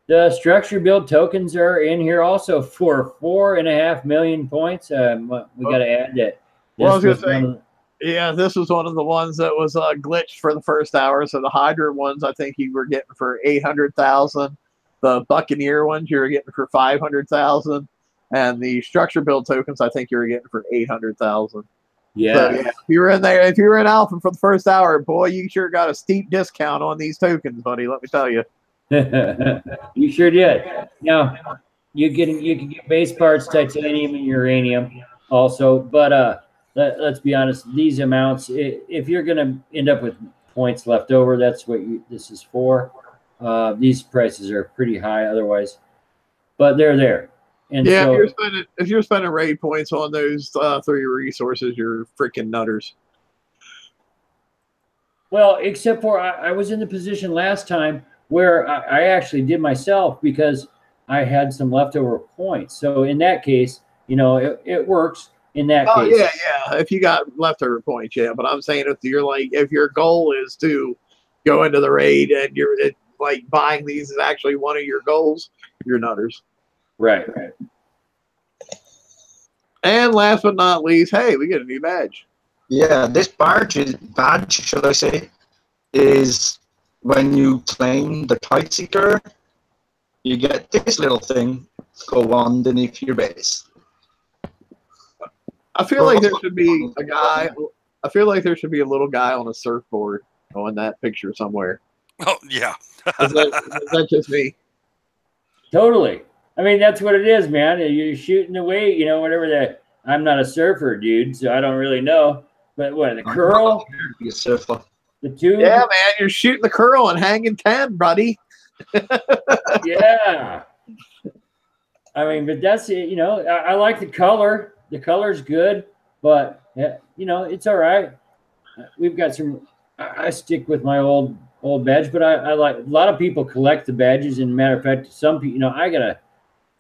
The structure build tokens are in here also for 4.5 million points. We got to add that. Well, I was going to say, yeah, this was one of the ones that was glitched for the first hour. So the Hydra ones, I think you were getting for 800,000. The Buccaneer ones you were getting for 500,000, and the structure build tokens, I think you were getting for 800,000. Yeah. So, yeah, if you were in there, if you were in Alpha for the first hour, boy, you sure got a steep discount on these tokens, buddy. Let me tell you. You sure did. Now you can get base parts, titanium and uranium also, but let's be honest, these amounts, if you're gonna end up with points left over, that's what this is for. These prices are pretty high otherwise, but they're there. And yeah, so, if you're spending raid points on those 3 resources, you're freaking nutters. well, except for I was in the position last time where I actually did myself because I had some leftover points. So in that case, you know, it works in that case. Yeah. If you got leftover points, yeah. But I'm saying if your goal is to go into the raid and like buying these is actually one of your goals, you're nutters. Right. And last but not least, hey, we get a new badge. Yeah, this badge, should I say, is when you claim the Tide Seeker, you get this little thing go underneath your base. I feel like there should be a guy. I feel like there should be a little guy on a surfboard on that picture somewhere. Oh yeah. Is that just me? Totally. I mean, that's what it is, man. You're shooting away, you know, whatever that. I'm not a surfer, dude, so I don't really know. But what, the curl? Be a surfer. The tube? Yeah, man, you're shooting the curl and hanging 10, buddy. Yeah. I mean, but that's it. You know, I like the color. The color's good, but you know, it's all right. We've got some. I stick with my old badge, but I like a lot of people collect the badges. And matter of fact, some people, you know,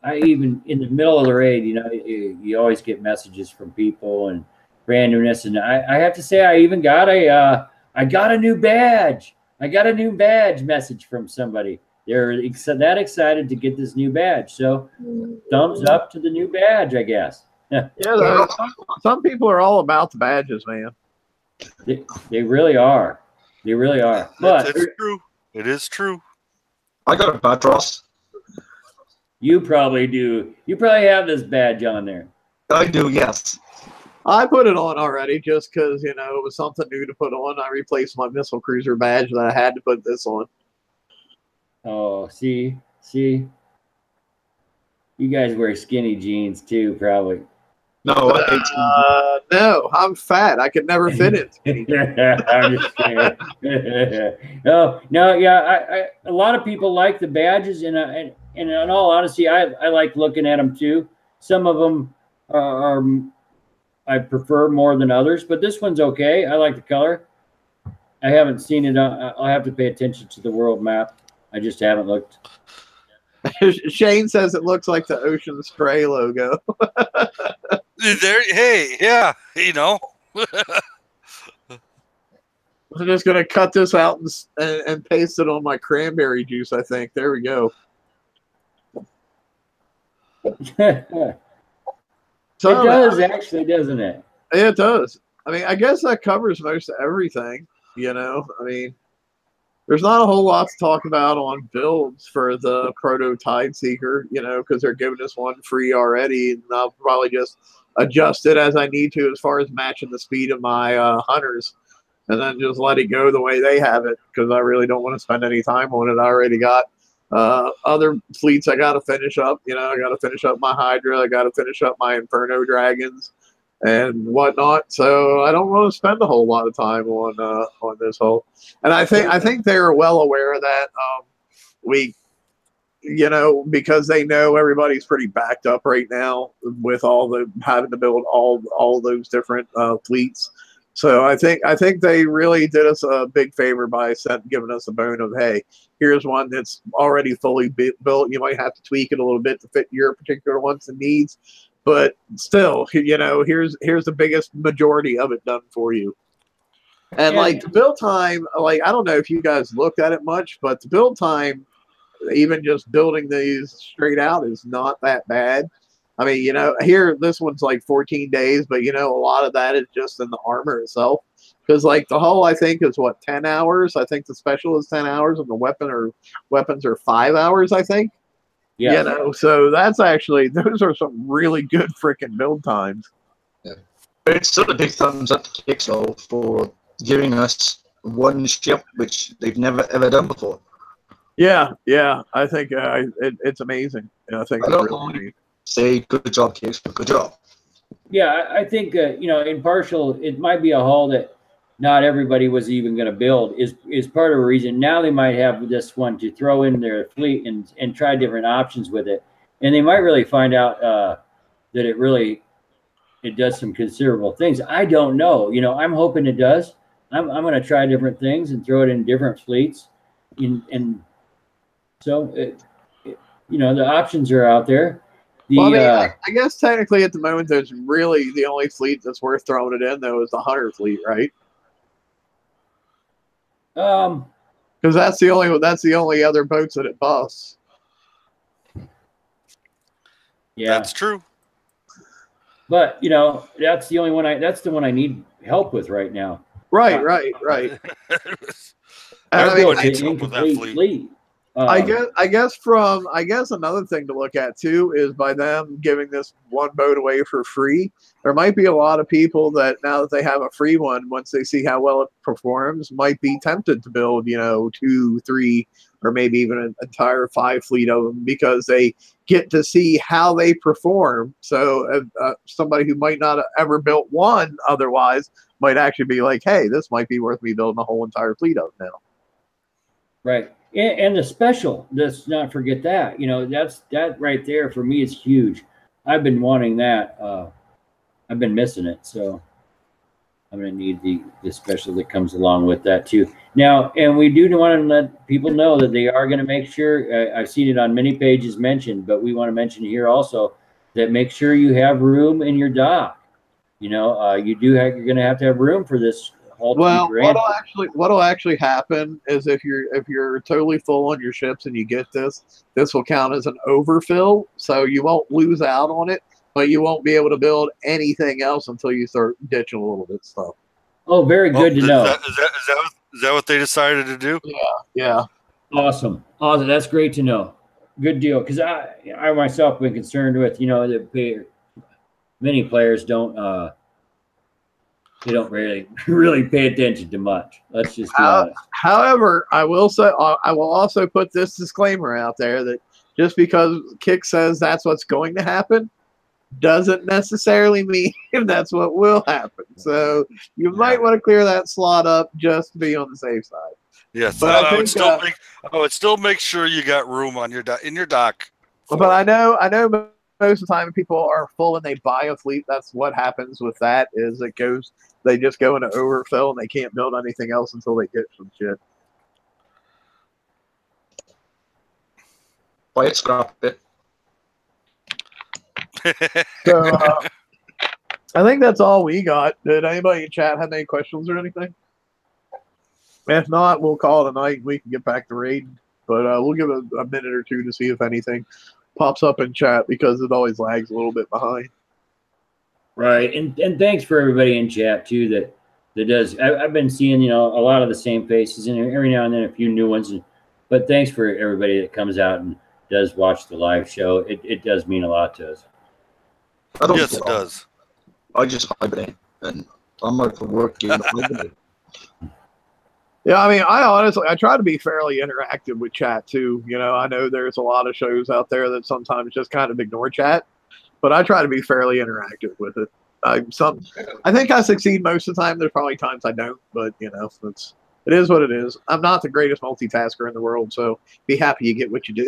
I even in the middle of the raid, you know, you always get messages from people and randomness, and I have to say, I even got I got a new badge. I got a new badge message from somebody. They're that excited to get this new badge. So thumbs up to the new badge, I guess. Yeah, some people are all about the badges, man. They really are. They really are. But it's true. It is true. I got a badge, Ross. You probably do. You probably have this badge on there. I do, yes. I put it on already just because, you know, it was something new to put on. I replaced my missile cruiser badge that I had to put this on. Oh, see? You guys wear skinny jeans too, probably. No, no, I'm fat. I could never fit it. I'm just kidding. No, yeah. A lot of people like the badges, and in all honesty, I like looking at them too. Some of them are I prefer more than others, but this one's okay. I like the color. I haven't seen it. I'll have to pay attention to the world map. I just haven't looked. Shane says it looks like the Ocean Spray logo. Hey, yeah, you know. I'm just going to cut this out and paste it on my cranberry juice, I think. There we go. So it does, actually, doesn't it? Yeah, it does. I mean, I guess that covers most of everything, you know. I mean, there's not a whole lot to talk about on builds for the Proto Tide Seeker, you know, because they're giving us one free already, and I'll probably just adjust it as I need to as far as matching the speed of my hunters, and then just let it go the way they have it, because I really don't want to spend any time on it. I already got other fleets I got to finish up. You know, I got to finish up my Hydra. I got to finish up my Inferno Dragons. and whatnot. So I don't want to spend a whole lot of time on this whole. And I think they are well aware of that. We, you know, because they know everybody's pretty backed up right now with all the having to build all those different fleets. So I think they really did us a big favor by giving us a bone of, hey, here's one that's already fully built. You might have to tweak it a little bit to fit your particular wants and needs, but still, you know, here's the biggest majority of it done for you. And like the build time, like I don't know if you guys looked at it much, but the build time, even just building these straight out, is not that bad. I mean, you know, here this one's like 14 days, but you know, a lot of that is just in the armor itself. Because like the hull, I think is what 10 hours. I think the special is 10 hours, and the weapons are 5 hours. I think. Yeah. You know, so that's actually those are some really good freaking build times. Yeah, but it's still a big thumbs up to Kickstarter for giving us one ship which they've never ever done before. Yeah, I think it's amazing. I think it's really neat. Say good job, Kicks, but good job. Yeah, I think you know, in partial, it might be a hull that not everybody was even going to build. Is part of a reason. Now they might have this one to throw in their fleet and try different options with it, and they might really find out that it does some considerable things. I don't know. You know, I'm hoping it does. I'm going to try different things and throw it in different fleets, and so you know, the options are out there. Well, I mean, I guess technically at the moment, there's really the only fleet that's worth throwing it in, though, is the Hunter fleet, right? Because that's the only other boats that it busts. Yeah, that's true. But you know, that's the only one. That's the one I need help with right now. Right. Everyone needs help with that fleet. I guess another thing to look at too is by them giving this one boat away for free, there might be a lot of people that now that they have a free one, once they see how well it performs, might be tempted to build, you know, 2, 3, or maybe even an entire 5 fleet of them because they get to see how they perform. So somebody who might not have ever built one otherwise might actually be like, hey, this might be worth me building a whole entire fleet of now. Right. And the special, let's not forget that. You know, that right there for me is huge. I've been wanting that. I've been missing it, so I'm going to need the special that comes along with that too. Now, and we do want to let people know that they are going to make sure. I've seen it on many pages mentioned, but we want to mention here also that make sure you have room in your dock. You know, you're going to have room for this. Well, what'll actually happen is if you're totally full on your ships and you get this will count as an overfill, so you won't lose out on it, but you won't be able to build anything else until you start ditching a little bit of stuff. Oh, very good to know. Is that what they decided to do? Yeah. Awesome. That's great to know. Good deal. Because I myself have been concerned with, you know, that many players don't. They don't really pay attention to much. Let's just be honest. However, I will also put this disclaimer out there that just because Kick says that's what's going to happen doesn't necessarily mean that's what will happen. So you might want to clear that slot up just to be on the safe side. Yes, but I would still make sure you got room on your in your dock. But I know most of the time people are full and they buy a fleet. That's what happens with that is they just go into overfill and they can't build anything else until they get some shit. Buy it, scrap it. So I think that's all we got. Did anybody in chat have any questions or anything? If not, we'll call it a night and we can get back to raiding. But we'll give it a minute or two to see if anything pops up in chat because it always lags a little bit behind. Right, and thanks for everybody in chat too that does. I've been seeing, you know, a lot of the same faces and every now and then a few new ones. But thanks for everybody that comes out and does watch the live show. It does mean a lot to us. Yes, it does. I just hibernate, and I'm out for work. Yeah, I mean, I try to be fairly interactive with chat too. You know, I know there's a lot of shows out there that sometimes just kind of ignore chat, but I try to be fairly interactive with it. I think I succeed most of the time. There's probably times I don't, but you know, it is what it is. I'm not the greatest multitasker in the world, so be happy you get what you do.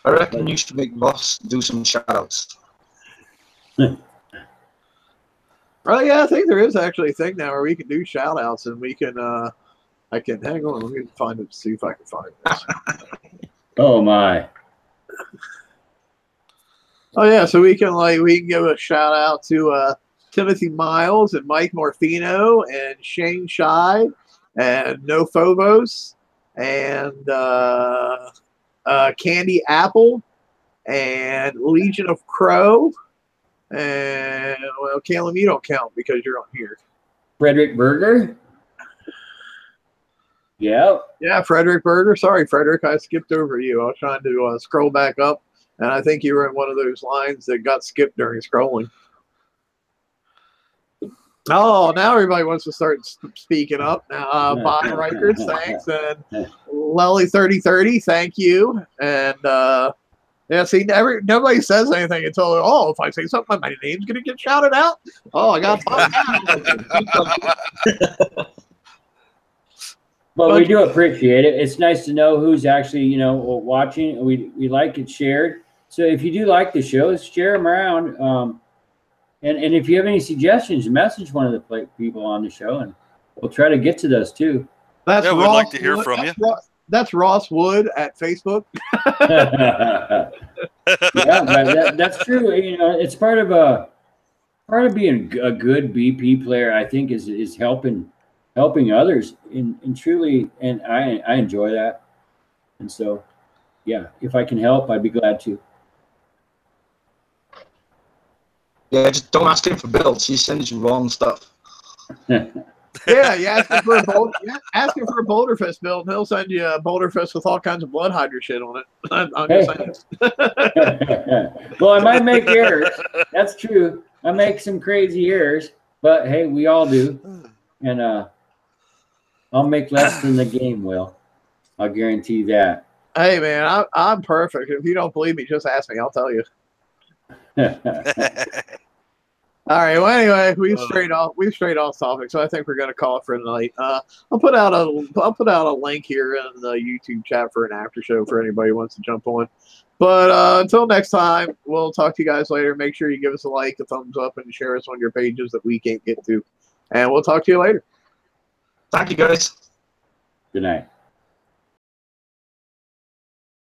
I reckon you should make Ross do some shout-outs. Well, yeah, I think there is actually a thing now where we can do shout outs and we can I can hang on, let me find it, see if I can find this. Oh my. Oh yeah, so we can give a shout out to Timothy Miles and Mike Morfino and Shane Shy and No Phobos and Candy Apple and Legion of Crow. And well, Caleb, you don't count because you're on here. Frederick Berger. Yeah. Yeah, Frederick Berger. Sorry, Frederick, I skipped over you. I was trying to scroll back up, and I think you were in one of those lines that got skipped during scrolling. Oh, now everybody wants to start speaking up. Now, Bob Reichertz, thanks, and Lelly3030, thank you, and yeah, see, nobody says anything until, oh, if I say something, my name's going to get shouted out. Oh, I got But we do appreciate it. It's nice to know who's actually, you know, watching. We like it shared. So if you do like the shows, share them around. And if you have any suggestions, message one of the people on the show, and we'll try to get to those too. We'd like to hear from you. That's Ross Wood at Facebook. Yeah, that's true. You know, it's part of being a good BP player. I think is helping others, and truly, and I enjoy that. And so, yeah, if I can help, I'd be glad to. Yeah, just don't ask him for builds. He sends you wrong stuff. Yeah, you ask him for a Boulder Fist build, and he'll send you a Boulder Fist with all kinds of Blood Hydra shit on it. I'm just saying. Well, I might make errors. That's true. I make some crazy errors, but hey, we all do. And I'll make less than the game will. I'll guarantee that. Hey, man, I'm perfect. If you don't believe me, just ask me. I'll tell you. All right. Well, anyway, we've strayed off topic, so I think we're going to call it for tonight. I'll put out a link here in the YouTube chat for an after show for anybody who wants to jump on. But until next time, we'll talk to you guys later. Make sure you give us a like, a thumbs up, and share us on your pages that we can't get to. And we'll talk to you later. Thank you, guys. Good night.